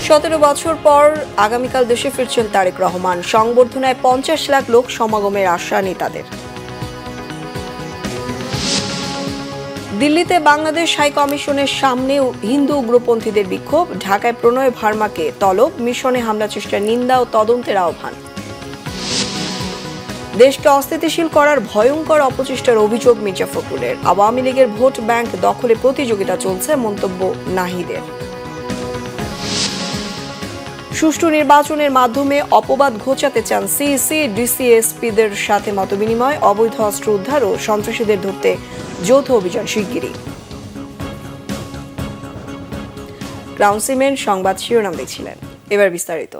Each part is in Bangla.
17 বছর পর আগামীকাল দেশে ফিরছেন তারেক রহমান। সংবর্ধনায় 50 লাখ লোক সমাগমের আশা নেতাদের। দিল্লিতে বাংলাদেশ হাই কমিশনের সামনেও হিন্দু উগ্রপন্থীদের বিক্ষোভ। ঢাকায় প্রণয় ভার্মাকে তলব, মিশনে হামলা চেষ্টার নিন্দা ও তদন্তের আহ্বান। দেশকে অস্থিতিশীল করার ভয়ঙ্কর অপচেষ্টার অভিযোগ মির্জা ফখরুলের। আওয়ামী লীগের ভোট ব্যাংক দখলে প্রতিযোগিতা চলছে, মন্তব্য নাহিদের। সুষ্ঠু নির্বাচনের মাধ্যমে অপবাদ ঘোচাতে চান সিইসি, ডিসিএসপিদের সাথে মতবিনিময়। অবৈধ অস্ত্র উদ্ধার ও সন্ত্রাসীদের ধরতে যৌথ অভিযান শিগগিরই। ক্রাউন সিমেন্ট সংবাদ শিরোনাম দেখছিলেন, এবার বিস্তারিত।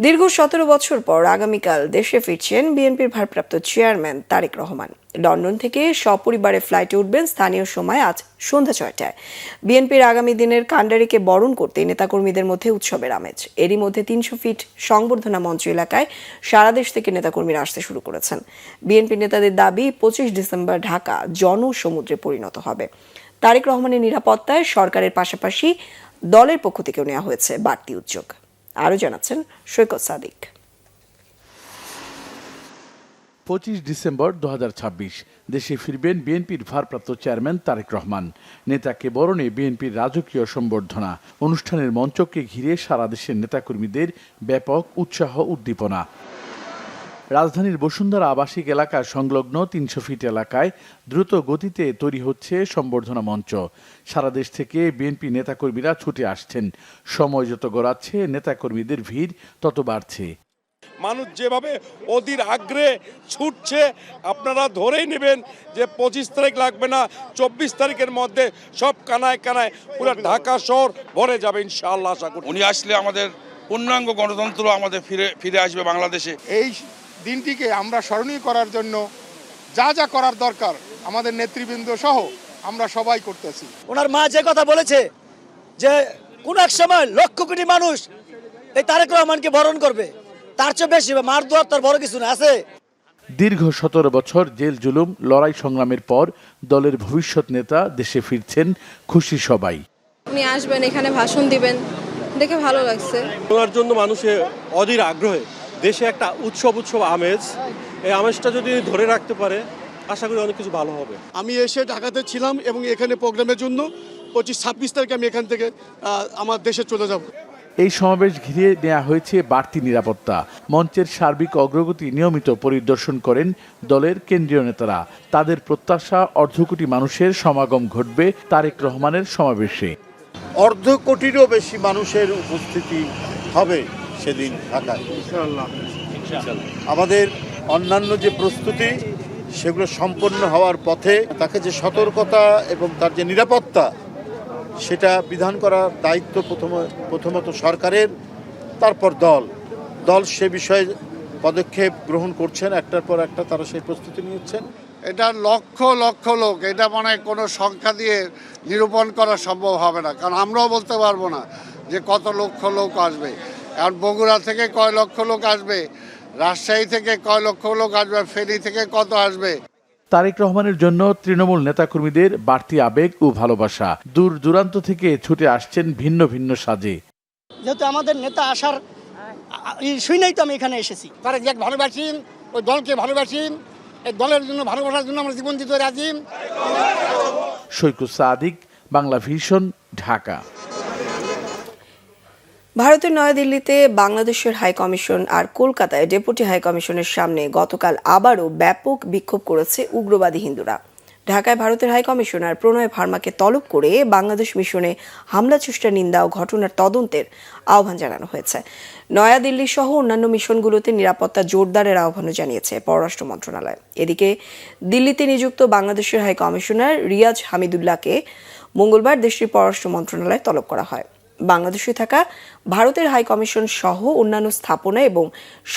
দীর্ঘ 17 বছর পর আগামীকাল দেশে ফিরছেন বিএনপির ভারপ্রাপ্ত চেয়ারম্যান তারেক রহমান। লন্ডন থেকে সপরিবারে ফ্লাইটে উঠবেন স্থানীয় সময় আজ সন্ধ্যা 6টায়। বিএনপির আগামী দিনের কাণ্ডারিকে বরণ করতে নেতাকর্মীদের মধ্যে উৎসবের আমেজ। এরই মধ্যে 300 ফিট সংবর্ধনা মঞ্চ এলাকায় সারা দেশ থেকে নেতাকর্মীরা আসতে শুরু করেছেন। বিএনপি নেতাদের দাবি 25 ডিসেম্বর ঢাকা জনসমুদ্রে পরিণত হবে। তারেক রহমানের নিরাপত্তায় সরকারের পাশাপাশি দলের পক্ষ থেকেও নেওয়া হয়েছে বাড়তি উদ্যোগ। আরও জানাচ্ছেন সৈকত সাদিক। 25 ডিসেম্বর 2026 দেশে ফিরবেন বিএনপির ভারপ্রাপ্ত চেয়ারম্যান তারেক রহমান। নেতাকে বরণে বিএনপির রাজকীয় সম্বর্ধনা অনুষ্ঠানের মঞ্চকে ঘিরে সারা দেশের নেতাকর্মীদের ব্যাপক উৎসাহ উদ্দীপনা। রাজধানীর বসুন্ধরা আবাসিক এলাকার সংলগ্ন 300 ফিট এলাকায় দ্রুত গতিতে তৈরি হচ্ছে সম্বর্ধনা মঞ্চ। সারা দেশ থেকে বিএনপি নেতাকর্মীরা ছুটে আসছেন। সময় যত গড়াচ্ছে নেতাকর্মীদের ভিড় তত বাড়ছে। মানুষ যেভাবে অধীর আগ্রহে ছুটছে, আপনারা ধরেই নেবেন যে 25 তারিখ লাগবে না, 24 তারিখের মধ্যে সব কানায় কানায় পুরো ঢাকা শহর ভরে যাবে ইনশাআল্লাহ। আশা করি উনি আসলে আমাদের পূর্ণাঙ্গ গণতন্ত্র আমাদের ফিরে আসবে বাংলাদেশে। এই দিনটিকে আমরা স্মরণীয় করার জন্য যা যা করার দরকার আমাদের নেতৃবৃন্দ সহ আমরা সবাই করতেছি। ওনার মা যে কথা বলেছে যে কোন এক সময় লক্ষ কোটি মানুষ এই তারেক রহমানকে বরণ করবে, তার চেয়ে বেশি মার দোয়ার তার বড় কিছু না আছে। দীর্ঘ 17 বছর জেল জুলুম লড়াই সংগ্রামের পর দলের ভবিষ্যৎ নেতা দেশে ফিরছেন, খুশি সবাই। উনি আসবেন, এখানে ভাষণ দিবেন, দেখে ভালো লাগছে। ওনার জন্য মানুষের অধীর আগ্রহে দেশে একটা উৎসব আমেজ, এই আমেজটা যদি ধরে রাখতে পারে আশা করি অনেক কিছু ভালো হবে। আমি এসে ঢাকাতে ছিলাম এবং এখানে প্রোগ্রামের জন্য 25-26 তারিখে আমি এখান থেকে আমার দেশে চলে যাব। এই সমাবেশ ঘিরে নেওয়া হয়েছে বাড়তি নিরাপত্তা। মঞ্চের সার্বিক অগ্রগতি নিয়মিত পরিদর্শন করেন দলের কেন্দ্রীয় নেতারা। তাদের প্রত্যাশা অর্ধকোটি মানুষের সমাগম ঘটবে তারেক রহমানের সমাবেশে। অর্ধ কোটিরও বেশি মানুষের উপস্থিতি হবে সেদিন ঢাকায়। আমাদের অন্যান্য যে প্রস্তুতি সেগুলো সম্পন্ন হওয়ার পথে। তাকে যে সতর্কতা এবং তার যে নিরাপত্তা সেটা বিধান করার দায়িত্ব প্রথমত সরকারের, তারপর দল সে বিষয়ে পদক্ষেপ গ্রহণ করছেন, একটার পর একটা তারা সেই প্রস্তুতি নিচ্ছেন। এটা লক্ষ লক্ষ লোক, এটা মানে কোনো সংখ্যা দিয়ে নিরূপণ করা সম্ভব হবে না, কারণ আমরাও বলতে পারবো না যে কত লক্ষ লোক আসবে। কারণ বগুড়া থেকে কয় লক্ষ লোক আসবে, রাজশাহী থেকে কয় লক্ষ লোক আসবে, ফেনী থেকে কত আসবে। তারেক রহমানের জন্য তৃণমূল নেতাকর্মীদের বাড়তি আবেগ ও ভালোবাসা। দূর দূরান্ত থেকে ছুটে আসছেন ভিন্ন ভিন্ন সাজে। যেহেতু আমাদের নেতা আসার শুনেই তো আমি এখানে এসেছি। তারা যে ভালোবাসি, ওই দলকে ভালোবাসি, এই দলের জন্য ভালোবাসার জন্য আমরা জীবন দিতে রাজি। সৈকত সাদিক, বাংলা ভিশন, ঢাকা। ভারতের নয়াদিল্লিতে বাংলাদেশের হাই কমিশন আর কলকাতায় ডেপুটি হাই কমিশনের সামনে গতকাল আবারও ব্যাপক বিক্ষোভ করেছে উগ্রবাদী হিন্দুরা। ঢাকায় ভারতের হাই কমিশনার প্রণয় ভার্মাকে তলব করে বাংলাদেশ মিশনে হামলা চেষ্টার নিন্দা ও ঘটনার তদন্তের আহ্বান জানানো হয়েছে। নয়াদিল্লি সহ অন্যান্য মিশনগুলোতে নিরাপত্তা জোরদারের আহ্বানও জানিয়েছে পররাষ্ট্র মন্ত্রণালয়। এদিকে দিল্লিতে নিযুক্ত বাংলাদেশের হাই কমিশনার রিয়াজ হামিদুল্লাহকে মঙ্গলবার দেশটির পররাষ্ট্র মন্ত্রণালয়ে তলব করা হয়। বাংলাদেশে থাকা ভারতের হাই কমিশন সহ অন্যান্য স্থাপনা এবং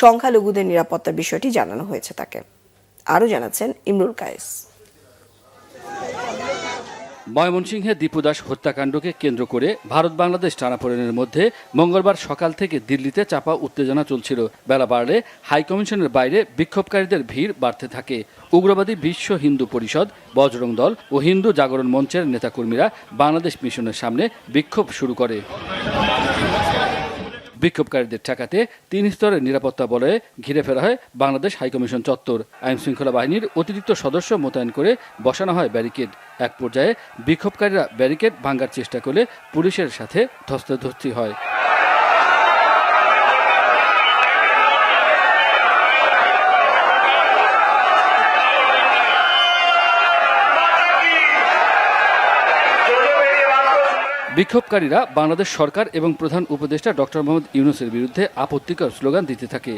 সংখ্যালঘুদের নিরাপত্তার বিষয়টি জানানো হয়েছে তাকে। আরও জানাচ্ছেন ইমরুল কায়েস। ময়মনসিংহে দীপু দাস হত্যাকাণ্ডকে কেন্দ্র করে ভারত বাংলাদেশ টানাপোড়েনের মধ্যে মঙ্গলবার সকাল থেকে দিল্লিতে চাপা উত্তেজনা চলছিল। বেলা বাড়লে হাইকমিশনের বাইরে বিক্ষোভকারীদের ভিড় বাড়তে থাকে। উগ্রবাদী বিশ্ব হিন্দু পরিষদ, বজরং দল ও হিন্দু জাগরণ মঞ্চের নেতাকর্মীরা বাংলাদেশ মিশনের সামনে বিক্ষোভ শুরু করে। বিক্ষোভকারীদের ঠেকাতে 3 স্তরের নিরাপত্তা বলয়ে ঘিরে ফেলা হয় বাংলাদেশ হাইকমিশন চত্বর। আইনশৃঙ্খলা বাহিনীর অতিরিক্ত সদস্য মোতায়েন করে বসানো হয় ব্যারিকেড। এক পর্যায়ে বিক্ষোভকারীরা ব্যারিকেড ভাঙার চেষ্টা করলে পুলিশের সাথে ধস্তাধস্তি হয়। বিক্ষোভকারীরা বাংলাদেশ সরকার এবং প্রধান উপদেষ্টা ডক্টর মোহাম্মদ ইউনূসের বিরুদ্ধে আপত্তিকর স্লোগান দিতে থাকে।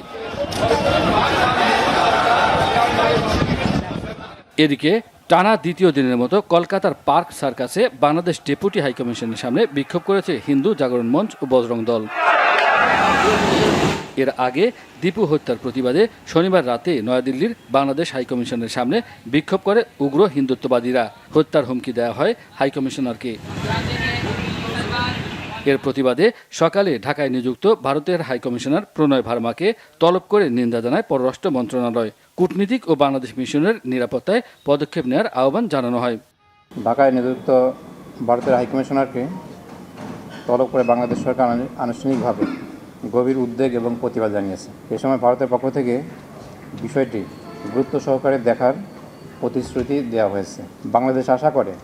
এদিকে টানা দ্বিতীয় দিনের মতো কলকাতার পার্ক সার্কাসে বাংলাদেশ ডেপুটি হাইকমিশনের সামনে বিক্ষোভ করেছে হিন্দু জাগরণ মঞ্চ ও বজরং দল। এর আগে দীপু হত্যার প্রতিবাদে শনিবার রাতে নয়াদিল্লির বাংলাদেশ হাইকমিশনের সামনে বিক্ষোভ করে উগ্র হিন্দুত্ববাদীরা। হত্যার হুমকি দেওয়া হয় হাইকমিশনারকে। এর প্রতিবাদে সকালে ঢাকায় নিযুক্ত ভারতের হাইকমিশনার প্রণয় ভার্মাকে তলব করে নিন্দা জানায় পররাষ্ট্র মন্ত্রণালয়। কূটনীতিক ও বাংলাদেশ মিশনের নিরাপত্তায় পদক্ষেপ নেওয়ার আহ্বান জানানো হয়। ঢাকায় নিযুক্ত ভারতের হাইকমিশনারকে তলব করে বাংলাদেশ সরকার আনুষ্ঠানিকভাবে গভীর উদ্বেগ এবং প্রতিবাদ জানিয়েছে। এ সময় ভারতের পক্ষ থেকে বিষয়টি গুরুত্ব সহকারে দেখার প্রতিশ্রুতি দেওয়া হয়েছে। বাংলাদেশ আশা করে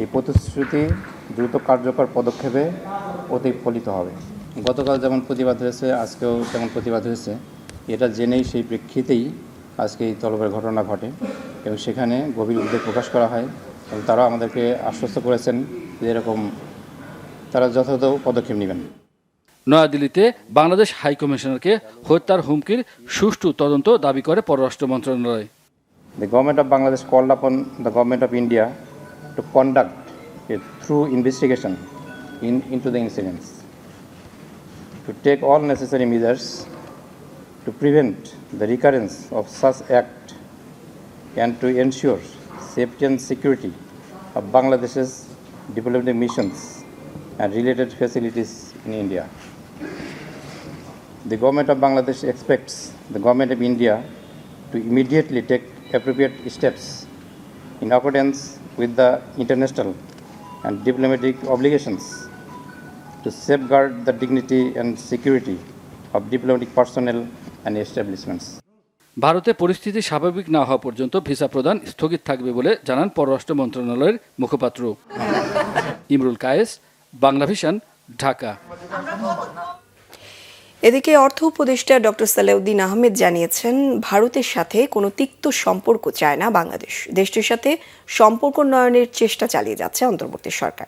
এই প্রতিশ্রুতি দ্রুত কার্যকর পদক্ষেপে প্রতিফলিত হবে। গতকাল যেমন প্রতিবাদ হয়েছে, আজকেও তেমন প্রতিবাদ হয়েছে। এটা জেনেই সেই প্রেক্ষিতেই আজকে এই তলবের ঘটনা ঘটে এবং সেখানে গভীর উদ্বেগ প্রকাশ করা হয় এবং তারাও আমাদেরকে আশ্বস্ত করেছেন যে এরকম তারা যথাযথ পদক্ষেপ নেবেন। নয়াদিল্লিতে বাংলাদেশ হাইকমিশনারকে হত্যার হুমকির সুষ্ঠু তদন্ত দাবি করে পররাষ্ট্র মন্ত্রণালয়। The government of Bangladesh called upon the government of India to conduct a thorough investigation into the incidents, to take all necessary measures to prevent the recurrence of such act and to ensure safety and security of Bangladesh's diplomatic missions and related facilities in India. The government of Bangladesh expects the government of India to immediately take appropriate steps in accordance with the international and diplomatic obligations to safeguard the dignity and security of diplomatic personnel and establishments. ভারতে পরিস্থিতি স্বাভাবিক না হওয়া পর্যন্ত ভিসা প্রদান স্থগিত থাকবে বলে জানান পররাষ্ট্র মন্ত্রণালয়ের মুখপাত্র। ইমরুল কায়েস, বাংলা ভিশন, ঢাকা। এদিকে অর্থ উপদেষ্টা ডক্টর সালেউদ্দিন আহমেদ জানিয়েছেন, ভারতের সাথে কোনো তিক্ত সম্পর্ক চায় না বাংলাদেশ। দেশটির সাথে সম্পর্ক উন্নয়নের চেষ্টা চালিয়ে যাচ্ছে অন্তর্বর্তী সরকার।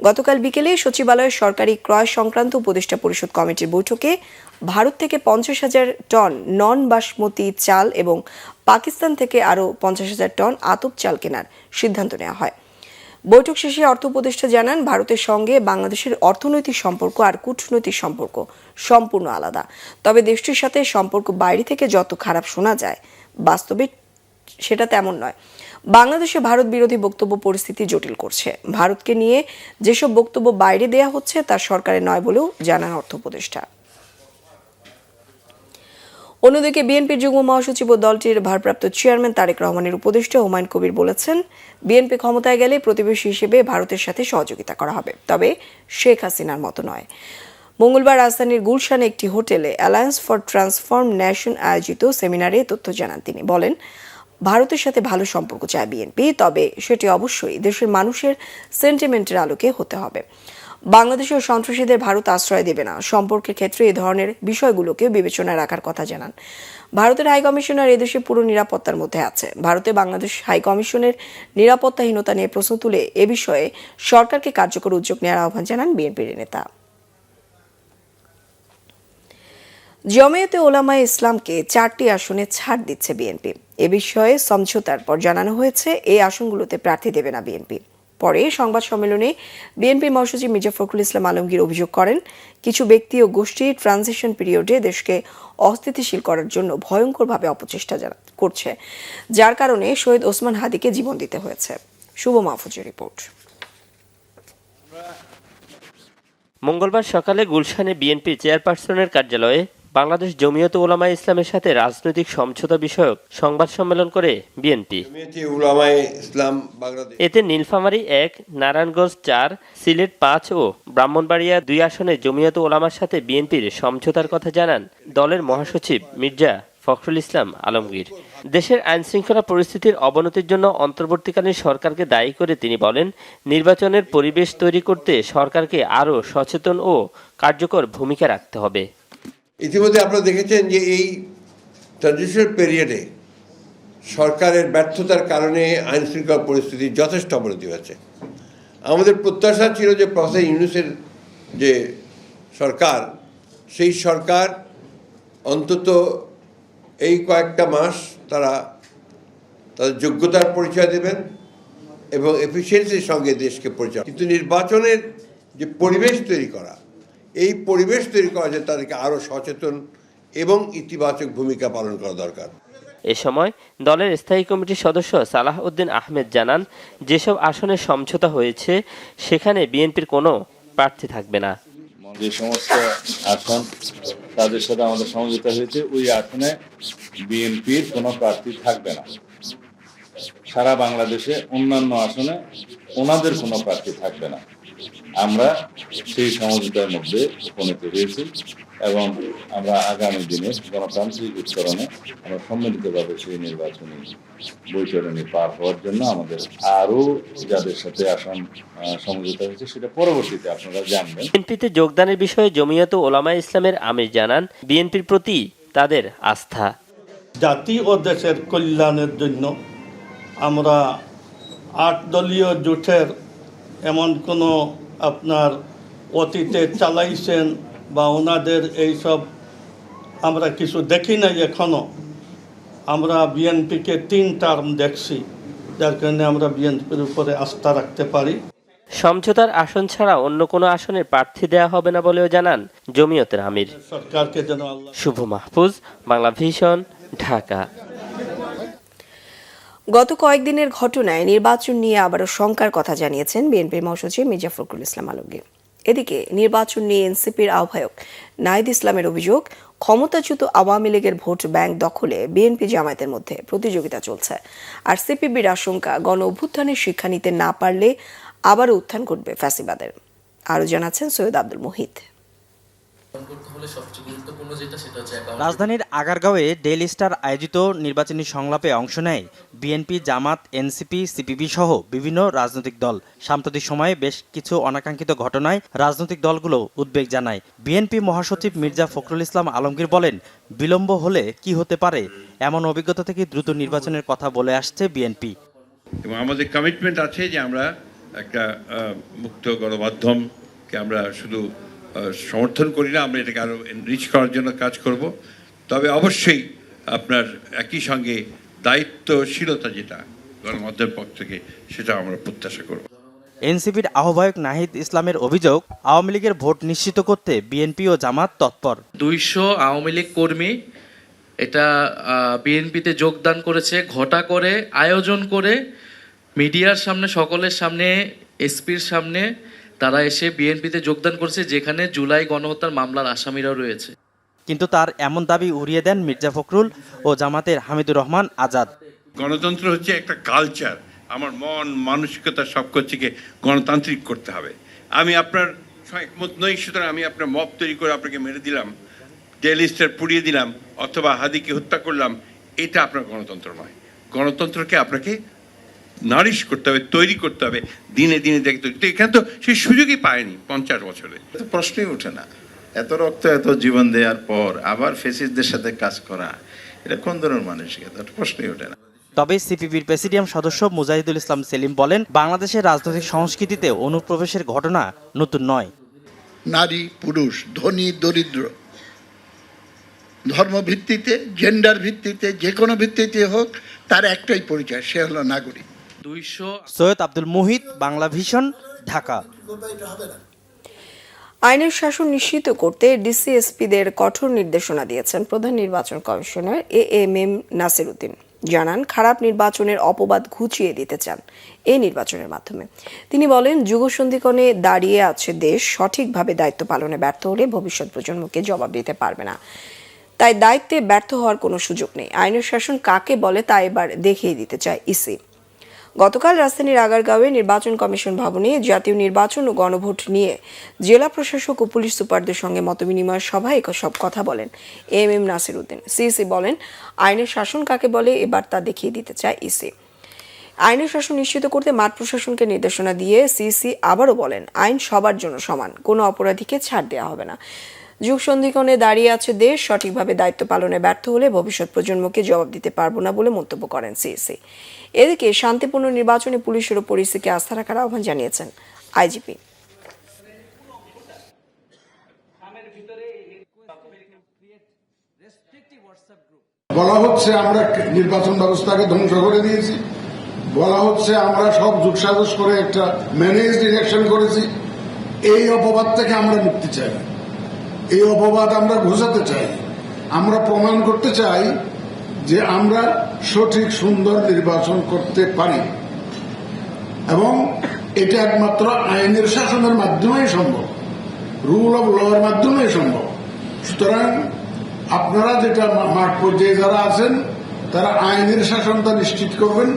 গতকাল বিকেলে সচিবালয়ে সরকারি ক্রয় সংক্রান্ত উপদেষ্টা পরিষদ কমিটির বৈঠকে ভারত থেকে 50,000 টন নন বাসমতি চাল এবং পাকিস্তান থেকে আরও 50,000 টন আতপ চাল কেনার সিদ্ধান্ত নেওয়া হয়। বৈঠক শেষে অর্থ উপদেষ্টা জানান, ভারতের সঙ্গে বাংলাদেশের অর্থনৈতিক সম্পর্ক আর কূটনৈতিক সম্পর্ক সম্পূর্ণ আলাদা। তবে দেশটির সাথে সম্পর্ক বাইরে থেকে যত খারাপ শোনা যায়, বাস্তবে সেটা তেমন নয়। বাংলাদেশে ভারত বিরোধী বক্তব্য পরিস্থিতি জটিল করছে। ভারতকে নিয়ে যেসব বক্তব্য বাইরে দেয়া হচ্ছে তা সরকারের নয় বলেও জানান অর্থ উপদেষ্টা। অন্যদিকে বিএনপির যুগ্ম মহাসচিব ও দলটির ভারপ্রাপ্ত চেয়ারম্যান তারেক রহমানের উপদেষ্টা হুমায়ুন কবির বলেছেন, বিএনপি ক্ষমতায় গেলে প্রতিবেশী হিসেবে ভারতের সাথে সহযোগিতা করা হবে, তবে শেখ হাসিনার মতো নয়। মঙ্গলবার রাজধানীর গুলশানে একটি হোটেলে অ্যালায়েন্স ফর ট্রান্সফর্ম নেশন আয়োজিত সেমিনারে তথ্য জানান তিনি। বলেন, ভারতের সাথে ভালো সম্পর্ক চায় বিএনপি, তবে সেটি অবশ্যই দেশের মানুষের সেন্টিমেন্টের আলোকে হতে হবে। বাংলাদেশের সন্ত্রাসীদের ভারত আশ্রয় দেবে না। সম্পর্কের ক্ষেত্রে এ ধরনের বিষয়গুলোকে বিবেচনায় রাখার কথা জানান। ভারতের হাইকমিশনার এদেশে পুরো নিরাপত্তার মধ্যে আছে। ভারতে বাংলাদেশ হাইকমিশনের নিরাপত্তাহীনতা নিয়ে প্রশ্ন তুলে এ বিষয়ে সরকারকে কার্যকর উদ্যোগ নেওয়ার আহ্বান জানান বিএনপির নেতা। জমিয়তে ওলামায়ে ইসলামকে 4টি আসনে ছাড় দিচ্ছে বিএনপি। এ বিষয়ে সমঝোতার পর জানানো হয়েছে এই আসনগুলোতে প্রার্থী দেবে না বিএনপি। পরে সংবাদ সম্মেলনে বিএনপি মহাসচিব মির্জা ফখরুল ইসলাম আলমগীর অভিযোগ করেন, কিছু ব্যক্তি ও গোষ্ঠী ট্রানজিশন পিরিয়ডে দেশকে অস্থিতিশীল করার জন্য ভয়ঙ্করভাবে অপচেষ্টা করছে, যার কারণে শহীদ ওসমান হাদিকে জীবন দিতে হয়েছে। শুভ মাহফুজের রিপোর্ট। মঙ্গলবার সকালে গুলশানে বিএনপি চেয়ারপারসনের কার্যালয়ে বাংলাদেশ জমিয়ত উলামায়ে ইসলামের সাথে রাজনৈতিক সমঝোতা বিষয়ক সংবাদ সম্মেলন করে বিএনপি। এতে নীলফামারী 1, নারায়ণগঞ্জ 4, সিলেট 5 ও ব্রাহ্মণবাড়িয়া 2 আসনে জমিয়ত উলামার সাথে বিএনপির সমঝোতার কথা জানান দলের মহাসচিব মির্জা ফখরুল ইসলাম আলমগীর। দেশের আইনশৃঙ্খলা পরিস্থিতির অবনতির জন্য অন্তর্বর্তীকালীন সরকারকে দায়ী করে তিনি বলেন, নির্বাচনের পরিবেশ তৈরি করতে সরকারকে আরও সচেতন ও কার্যকর ভূমিকা রাখতে হবে। ইতিমধ্যে আপনারা দেখেছেন যে এই ট্রানজিশনাল পিরিয়ডে সরকারের ব্যর্থতার কারণে আইনশৃঙ্খলা পরিস্থিতি যথেষ্ট অবনতি হয়েছে। আমাদের প্রত্যাশা ছিল যে প্রফেসর ইউনূসের যে সরকার, সেই সরকার অন্তত এই কয়েকটা মাস তারা তাদের যোগ্যতার পরিচয় দেবেন এবং এফিসিয়েন্সির সঙ্গে দেশকে পরিচয়, কিন্তু নির্বাচনের যে পরিবেশ তৈরি করা, এই পরিবেশ তৈরি করা যে তাদেরকে আরও সচেতন এবং ইতিবাচক ভূমিকা পালন করা দরকার। এ সময় দলের স্থায়ী কমিটির সদস্য সালাহ উদ্দিন আহমেদ জানান, যেসব আসনে সমঝোতা হয়েছে সেখানে বিএনপির কোনো প্রার্থী থাকবে না। যে সমস্ত আসন তাদের সাথে আমাদের সমঝোতা হয়েছে, ওই আসনে বিএনপির কোনো প্রার্থী থাকবে না। সারা বাংলাদেশে অন্যান্য আসনে ওনাদের কোনো প্রার্থী থাকবে না। আমরা সেই সমঝোতার মধ্যে উপনীত হয়েছি এবং আমরা আগামী দিনে গণতান্ত্রিক উত্তরণে আমরা সম্মিলিতভাবে সেই নির্বাচনী বৈতরণী পার হওয়ার জন্য আমাদের আরও যাদের সাথে আসন সমঝোতা হয়েছে সেটা পরবর্তীতে আপনারা জানবেন। বিএনপিতে যোগদানের বিষয়ে জমিয়ত উলামায়ে ইসলামের আমির জানান, বিএনপির প্রতি তাদের আস্থা। জাতি ও দেশের কল্যাণের জন্য আমরা 8 দলীয় জোটের এমন কোনো আপনার অতীতে চালাইছেন বা ওনাদের এইসব আমরা কিছু দেখি নাই এখনো। আমরা বিএনপিকে 3 টার্ম দেখছি, যার কারণে আমরা বিএনপির উপরে আস্থা রাখতে পারি। সমঝোতার আসন ছাড়া অন্য কোনো আসনের প্রার্থী দেয়া হবে না বলেও জানান জমিয়তের আমির। সরকারকে যেন শুভ মাহফুজ, বাংলা ভিশন, ঢাকা। গত কয়েকদিনের ঘটনায় নির্বাচন নিয়ে আবারও শঙ্কার কথা জানিয়েছেন বিএনপির মহাসচিব মির্জা ফখরুল ইসলাম আলমগীর। এদিকে নির্বাচন নিয়ে এনসিপির আহ্বায়ক নাহিদ ইসলামের অভিযোগ, ক্ষমতাচ্যুত আওয়ামী লীগের ভোট ব্যাংক দখলে বিএনপি জামায়াতের মধ্যে প্রতিযোগিতা চলছে। আর সিপিবির আশঙ্কা, গণ অভ্যুত্থানের শিক্ষা নিতে না পারলে আবারও উত্থান ঘটবে ফ্যাসিবাদের। আরও জানাচ্ছেন সৈয়দ আব্দুল মুহিত। রাজধানীর আগারগাঁওয়ে ডেইলি স্টার আয়োজিত নির্বাচনী সংলাপে অংশ নেয় বিএনপি, জামাত, এনসিপি, সিপিবি সহ বিভিন্ন রাজনৈতিক দল। সাম্প্রতিক সময়ে বেশ কিছু অনাকাঙ্ক্ষিত ঘটনায় রাজনৈতিক দলগুলো উদ্বেগ জানায়। বিএনপি মহাসচিব মির্জা ফখরুল ইসলাম আলমগীর বলেন, বিলম্ব হলে কি হতে পারে এমন অভিজ্ঞতা থেকে দ্রুত নির্বাচনের কথা বলে আসছে বিএনপি। এবং আমাদের কমিটমেন্ট আছে যে আমরা একটা মুক্ত গণমাধ্যমকে আমরা শুধু সমর্থন করি না, আমরা এটাকে আরও এনরিচ করার জন্য কাজ করব। তবে অবশ্যই আপনার একই সঙ্গে দায়িত্বশীলতা যেটা গণমাধ্যমের পক্ষ থেকে, সেটা আমরা প্রত্যাশা করব। এনসিপির আহ্বায়ক নাহিদ ইসলামের অভিযোগ, আওয়ামী লীগের ভোট নিশ্চিত করতে বিএনপি ও জামাত তৎপর। 200 আওয়ামী লীগ কর্মী এটা বিএনপিতে যোগদান করেছে, ঘটা করে, আয়োজন করে, মিডিয়ার সামনে, সকলের সামনে, এসপির সামনে তারা এসে বিএনপিতে যোগদান করেছে, যেখানে জুলাই গণহত্যার মামলার আসামিরাও রয়েছে। কিন্তু তার এমন দাবি উড়িয়ে দেন মির্জা ফখরুল ও জামাতের হামিদুর রহমান আজাদ। গণতন্ত্র হচ্ছে একটা কালচার, আমার মন মানসিকতা সব কিছুকে গণতান্ত্রিক করতে হবে। আমি আপনার একমত নই, সুতরাং আমি আপনার মব তৈরি করে আপনাকে মেরে দিলাম, ডেলিস্টার পুড়িয়ে দিলাম, অথবা হাদিকে হত্যা করলাম, এটা আপনার গণতন্ত্র নয়। গণতন্ত্রকে আপনাকে নারিশ করতে হবে, তৈরি করতে হবে, দিনে দিনে দেখতে। তো এখানে তো সেই সুযোগই পায়নি 50 বছরে। প্রশ্নই ওঠে না, এত রক্ত, এত জীবন দেওয়ার পর আবার ফ্যাসিস্টদের সাথে কাজ করা, এটা কোন ধরনের মানসিকতা? প্রশ্নই ওঠে না। তবে সিপিবির প্রেসিডিয়াম সদস্য মুজাহিদুল ইসলাম সেলিম বলেন, বাংলাদেশের রাজনৈতিক সংস্কৃতিতে অনুপ্রবেশের ঘটনা নতুন নয়। নারী, পুরুষ, ধনী, দরিদ্র, ধর্ম ভিত্তিতে, জেন্ডার ভিত্তিতে, যে কোনো ভিত্তিতে হোক, তার একটাই পরিচয়, সে হলো নাগরিক। সৈয়দ আব্দুল মুহিত, বাংলা ভিশন, ঢাকা। আইনের শাসন নিশ্চিত করতে ডিসি এসপিদের কঠোর নির্দেশনা দিয়েছেন প্রধান নির্বাচন কমিশনার AMM নাসির উদ্দিন। জানান খারাপ নির্বাচনের অপবাদ ঘুচিয়ে দিতে চান এই নির্বাচনের মাধ্যমে। তিনি বলেন, যুগসন্ধিক্ষণে দাঁড়িয়ে আছে দেশ, সঠিকভাবে দায়িত্ব পালনে ব্যর্থ হলে ভবিষ্যৎ প্রজন্মকে জবাব দিতে পারবে না। তাই দায়িত্বে ব্যর্থ হওয়ার কোনো সুযোগ নেই। আইনের শাসন কাকে বলে তা এবার দেখিয়ে দিতে চায় ইসি। গতকাল রাজধানীর আগারগাঁওয়ে নির্বাচন কমিশন ভবনে জাতীয় নির্বাচন ও গণভোট নিয়ে জেলা প্রশাসক ও পুলিশ সুপারদের সঙ্গে মতবিনিময় সভায় সব কথা বলেন এম নাসির উদ্দিন। সিইসি বলেন, আইনের শাসন কাকে বলে এবার তা দেখিয়ে দিতে চায় ইসি। আইনের শাসন নিশ্চিত করতে মাঠ প্রশাসনকে নির্দেশনা দিয়ে সিইসি আবারও বলেন, আইন সবার জন্য সমান, কোনো অপরাধীকে ছাড় দেওয়া হবে না। যুগসন্ধিক্ষণে দাঁড়িয়ে আছে দেশ, সঠিকভাবে দায়িত্ব পালনে ব্যর্থ হলে ভবিষ্যৎ প্রজন্মকে জবাব দিতে পারবো না বলে মন্তব্য করেন সিইসি। এদিকে শান্তিপূর্ণ নির্বাচনে পুলিশের ওপর ইসিকে আস্থা রাখার আহ্বান জানিয়েছেন আইজিপি। বলা হচ্ছে আমরা নির্বাচন ব্যবস্থাকে ধ্বংস করে দিয়েছি, বলা হচ্ছে আমরা সব যোগসাজশ করে একটা ম্যানেজড ইলেকশন করেছি। এই অপবাদ থেকে আমরা মুক্তি চাই, এই অপবাদ আমরা ঘোচাতে চাই। আমরা প্রমাণ করতে চাই যে আমরা সঠিক সুন্দর নির্বাচন করতে পারি এবং এটা একমাত্র আইনের শাসনের মাধ্যমেই সম্ভব, রুল অব লর মাধ্যমেই সম্ভব। সুতরাং আপনারা যেটা মাঠ পর্যায়ে যারা আছেন তারা আইনের শাসনটা নিশ্চিত করবেন,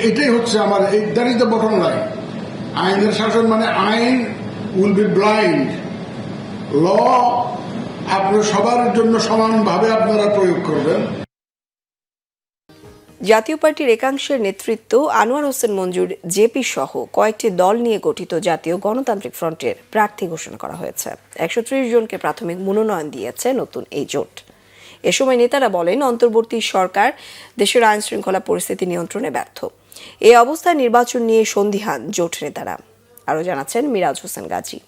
এটাই হচ্ছে আমার that is the bottom line. আইনের শাসন মানে আইন উইল বি ব্লাইন্ড, ল আপনার সবার জন্য সমানভাবে আপনারা প্রয়োগ করবেন। জাতীয় পার্টির একাংশের নেতৃত্ব আনোয়ার হোসেন মঞ্জুর জেপি সহ কয়েকটি দল নিয়ে গঠিত জাতীয় গণতান্ত্রিক ফ্রন্টের প্রার্থী ঘোষণা করা হয়েছে। 130 জনকে প্রাথমিক মনোনয়ন দিয়েছে নতুন এই জোট। এ সময় নেতারা বলেন, অন্তর্বর্তী সরকার দেশের আইন শৃঙ্খলা পরিস্থিতি নিয়ন্ত্রণে ব্যর্থ। এই অবস্থায় নির্বাচন নিয়ে সন্দিহান জোট নেতারা। আরও জানাচ্ছেন মিরাজ হোসেন গাজী।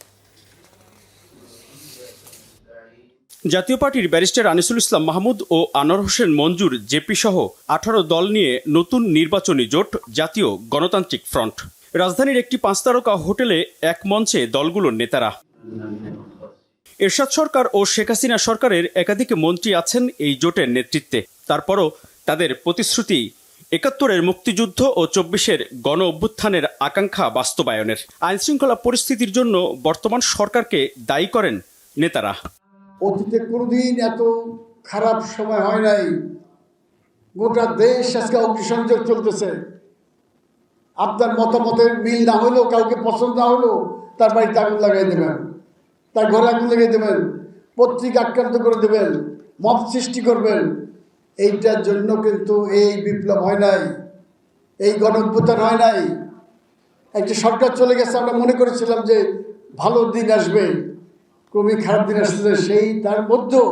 জাতীয় পার্টির ব্যারিস্টার আনিসুল ইসলাম মাহমুদ ও আনোয়ার হোসেন মঞ্জুর জেপি সহ 18 দল নিয়ে নতুন নির্বাচনী জোট জাতীয় গণতান্ত্রিক ফ্রন্ট। রাজধানীর একটি 5 তারকা হোটেলে এক মঞ্চে দলগুলোর নেতারা। এরশাদ সরকার ও শেখ হাসিনা সরকারের একাধিক মন্ত্রী আছেন এই জোটের নেতৃত্বে। তারপরও তাদের প্রতিশ্রুতি 71-এর মুক্তিযুদ্ধ ও 24-এর গণ অভ্যুত্থানের আকাঙ্ক্ষা বাস্তবায়নের। আইনশৃঙ্খলা পরিস্থিতির জন্য বর্তমান সরকারকে দায়ী করেন নেতারা। অতীতে কোনোদিন এত খারাপ সময় হয় নাই। গোটা দেশ আজকে অগ্নিসংযোগ চলতেছে। আপনার মতামতের মিল না হলেও, কাউকে পছন্দ না হলেও তার বাড়িতে আগুন লাগাই দেবেন, তার ঘরে আগুন লাগিয়ে দেবেন, পত্রিকা আক্রান্ত করে দেবেন, মব সৃষ্টি করবেন। এইটার জন্য কিন্তু এই বিপ্লব হয় নাই, এই গণঅভ্যুত্থান হয় নাই। একটা সরকার চলে গেছে, আমরা মনে করেছিলাম যে ভালো দিন আসবে, ক্রমিক খারাপ দিন আসছে। সেই তার মধ্যেও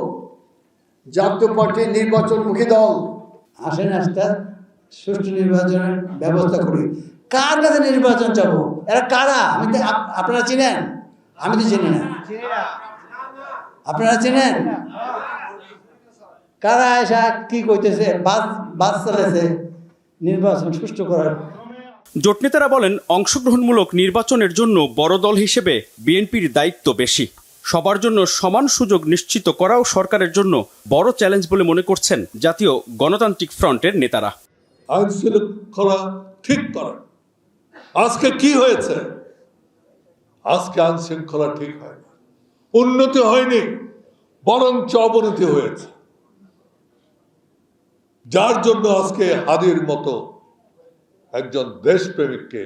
জাতীয় পার্টির নির্বাচনমুখী দল আসেন একটা সুষ্ঠু নির্বাচনের ব্যবস্থা করি। কার কাছে নির্বাচন চাবো? এরা কারা? আপনারা চিনেন? আমি তো চিনি না। আপনারা চিনেন? কারা এসা কি কইতেছে? বাস চালাইছে নির্বাচন সুষ্ঠু করার। জোট নেতারা বলেন, অংশগ্রহণমূলক নির্বাচনের জন্য বড় দল হিসেবে বিএনপির দায়িত্ব বেশি। সবার জন্য সমান সুযোগ নিশ্চিত করাও সরকারের জন্য বড় চ্যালেঞ্জ বলে মনে করছেন জাতীয় গণতান্ত্রিক ফ্রন্টের নেতারা। আইন শৃঙ্খলা ঠিক করা। আজকে কি হয়েছে? আজকে আইন শৃঙ্খলা ঠিক হয়নি, উন্নতি হয়নি, বরঞ্চ অবনতি হয়েছে। যার জন্য আজকে হাদির মতো একজন দেশপ্রেমিককে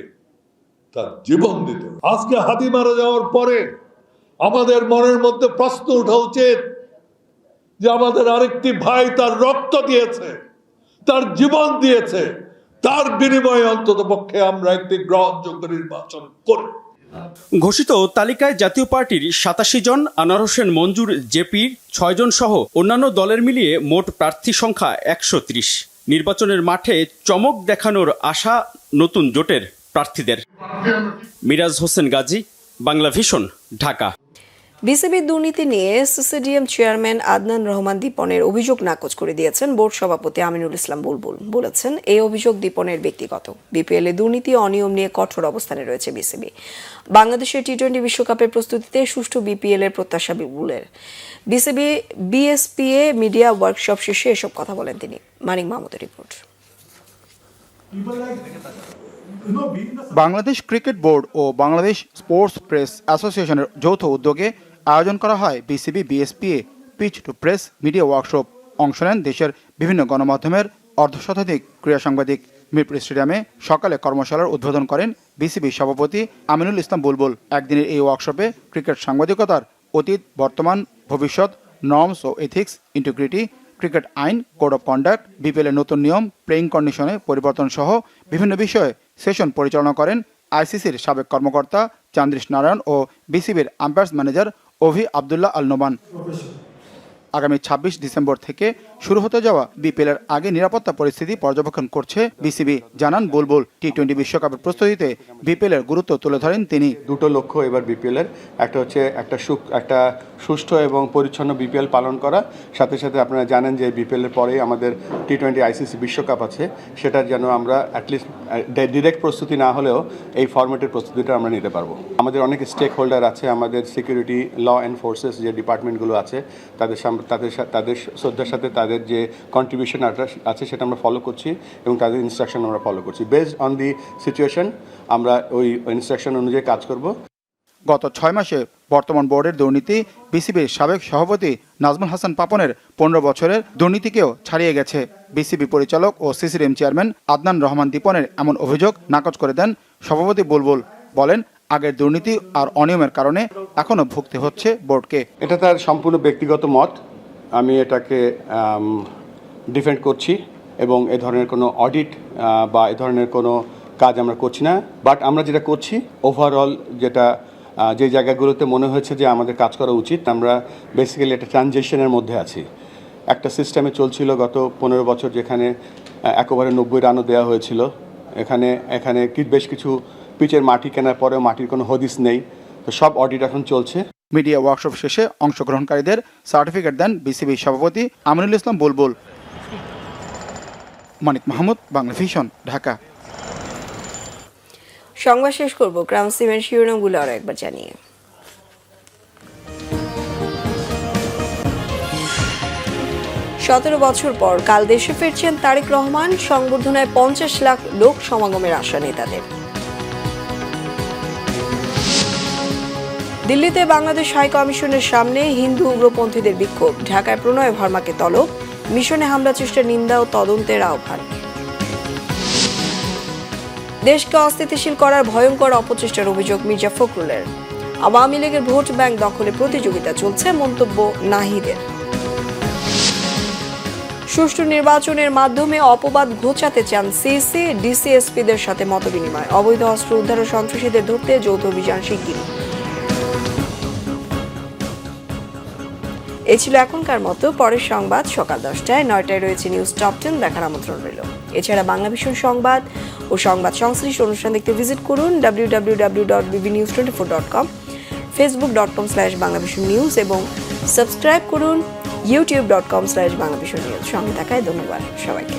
তার জীবন দিতে। আজকে হাদি মারা যাওয়ার পরে আমাদের মনের মধ্যে প্রশ্ন ওঠা উচিত যে আমাদের আরেকটি ভাই তার রক্ত দিয়েছে, তার জীবন দিয়েছে, তার বিনিময়ে অন্তত পক্ষে আমরা একটি গ্রহণযোগ্য নির্বাচন করি। ঘোষিত তালিকায় জাতীয় পার্টির 87 জন, আনোয়ার হোসেন মঞ্জুর জেপির 6 জন সহ অন্যান্য দলের মিলিয়ে মোট প্রার্থী সংখ্যা 130। নির্বাচনের মাঠে চমক দেখানোর আশা নতুন জোটের প্রার্থীদের। মিরাজ হোসেন গাজী, বাংলা ভিশন, ঢাকা। বিসিবির দুর্নীতি নিয়ে সিসিডিএম চেয়ারম্যান আদনান রহমান দীপনের অভিযোগ নাকচ করে দিয়েছেন বোর্ড সভাপতি আমিনুল ইসলাম বুলবুল। বলেছেন, এই অভিযোগ দীপনের ব্যক্তিগত। বিপিএল এ দুর্নীতি ও অনিয়ম নিয়ে কঠোর অবস্থানে রয়েছে বিসিবি। বাংলাদেশের টি-20 বিশ্বকাপের প্রস্তুতিতে সুষ্ঠু বিপিএল এর প্রত্যাশা বুলবুলের। বিসিবি বিএসপিএ মিডিয়া ওয়ার্কশপ শেষে এসব কথা বলেন তিনি। মানিক মাহমুদের রিপোর্ট। বাংলাদেশ ক্রিকেট বোর্ড ও বাংলাদেশ স্পোর্টস প্রেস অ্যাসোসিয়েশনের যৌথ উদ্যোগে আয়োজন করা হয় BCB BSPA pitch to press media workshop. অংশ নেন দেশের বিভিন্ন গণমাধ্যমের অর্ধশতাধিক ক্রীড়া সাংবাদিক। মিরপুর স্টেডিয়ামে সকালে কর্মশালার উদ্বোধন করেন বিসিবি সভাপতি আমিনুল ইসলাম বুলবুল। একদিনের এই ওয়ার্কশপে ক্রিকেট সাংবাদিকতার অতীত, বর্তমান, ভবিষ্যৎ, নর্মস ও এথিক্স, ইন্টিগ্রিটি, ক্রিকেট আইন, কোড অফ কন্ডাক্ট, বিপিএলের নতুন নিয়ম, প্লেইং কন্ডিশনে পরিবর্তন সহ বিভিন্ন বিষয়ে সেশন পরিচালনা করেন আইসিসির সাবেক কর্মকর্তা চান্দ্রিশ নারায়ণ ও বিসিবির আম্পায়ার্স ম্যানেজার অভি আবদুল্লাহ আল নোমান। আগামী ২৬ ডিসেম্বর থেকে শুরু হতে যাওয়া বিপিএলের আগে নিরাপত্তা পরিস্থিতি পর্যবেক্ষণ করছে বিসিবি, জানান বুলবুল। টি-20 বিশ্বকাপের প্রস্তুতিতে বিপিএলের গুরুত্ব তুলে ধরেন তিনি। দুটো লক্ষ্য এবার বিপিএলের, একটা হচ্ছে একটা সুষ্ঠু এবং পরিচ্ছন্ন বিপিএল পালন করা, সাথে সাথে আপনারা জানেন যে বিপিএলের পরেই আমাদের টি-20 আইসিসি বিশ্বকাপ আছে, সেটার যেন আমরা অ্যাটলিস্ট ডিরেক্ট প্রস্তুতি না হলেও এই ফরম্যাটের প্রস্তুতিটা আমরা নিতে পারবো। আমাদের অনেক স্টেক হোল্ডার আছে, আমাদের সিকিউরিটি, ল অ্যান্ড ফোর্সেস যে ডিপার্টমেন্টগুলো আছে তাদের শ্রদ্ধার সাথে তাদের যে কন্ট্রিবিউশন আছে সেটা আমরা ফলো করছি এবং তাদের ইনস্ট্রাকশন আমরা ফলো করছি। বেসড অন দি সিচুয়েশন আমরা ওই ইনস্ট্রাকশন অনুযায়ী কাজ করব। গত 6 মাসে বর্তমান বোর্ডের দুর্নীতি বিসিবির সাবেক সভাপতি নাজমুল হাসান পাপনের 15 বছরের দুর্নীতিকেও ছাড়িয়ে গেছে। বিসিবি পরিচালক ও সিসিডিএম চেয়ারম্যান আদনান রহমান দীপনের এমন অভিযোগ নাকচ করে দেন সভাপতি বুলবুল। বলেন, আগের দুর্নীতি আর অনিয়মের কারণে এখনও ভুগতে হচ্ছে বোর্ডকে। এটা তার সম্পূর্ণ ব্যক্তিগত মত, আমি এটাকে ডিফেন্ড করছি এবং এ ধরনের কোনো অডিট বা এ ধরনের কোনো কাজ আমরা করছি না। বাট আমরা যেটা করছি ওভারঅল যে জায়গাগুলোতে মনে হয়েছে যে আমাদের কাজ করা উচিত, আমরা বেসিক্যালি একটা ট্রানজিশনের মধ্যে আছি। একটা সিস্টেমে চলছিল গত 15 বছর যেখানে একেবারে 90 রানও দেওয়া হয়েছিল। এখানে বেশ কিছু পিচের মাটি কেনার পরেও মাটির কোনো হদিস নেই, তো সব অডিট এখন চলছে। মিডিয়া ওয়ার্কশপ শেষে অংশগ্রহণকারীদের সার্টিফিকেট দেন বিসিবি সভাপতি আমিনুল ইসলাম বুলবুল। মানিক মাহমুদ, বাংলা ভিশন, ঢাকা। সংবাদ শেষ করব ক্রাউন সিমেন্ট শিরোনামগুলো আরো একবার জানিয়ে। 17 বছর পর কাল দেশে ফিরছেন তারেক রহমান। সংবর্ধনায় 50 লাখ লোক সমাগমের আশা নেতাদের। দিল্লিতে বাংলাদেশ হাই কমিশনের সামনে হিন্দু উগ্রপন্থীদের বিক্ষোভ। ঢাকায় প্রণয় ভার্মাকে তলব। মিশনে হামলা চেষ্টার নিন্দা ও তদন্তের আহ্বান। দেশকে অস্থিতিশীল করার ভয়ঙ্কর অপচেষ্টার অভিযোগ মির্জা ফখরুলের। আওয়ামী লীগের ভোট ব্যাংক দখলে প্রতিযোগিতা চলছে, মন্তব্য নাহিদের। সুষ্ঠু নির্বাচনের মাধ্যমে অপবাদ ঘোচাতে চান সিসি, ডিসিএসপিদের সাথে মতবিনিময়। অবৈধ অস্ত্র উদ্ধার ও সন্ত্রাসীদের ধরতে যৌথ অভিযান শিগগিরই। এই ছিল এখনকার মতো। পরের সংবাদ সকাল 10টায়। 9টায় রয়েছে নিউজ টপ 10 দেখার আমন্ত্রণ রইল। এছাড়া বাংলা ভিশন সংবাদ ও সংবাদ সংশ্লিষ্ট অনুষ্ঠান দেখতে ভিজিট করুন www.bbnews24.com, facebook.com/banglavisionnews এবং সাবস্ক্রাইব করুন youtube.com/banglavisionnews। সঙ্গে থাকায় ধন্যবাদ সবাইকে।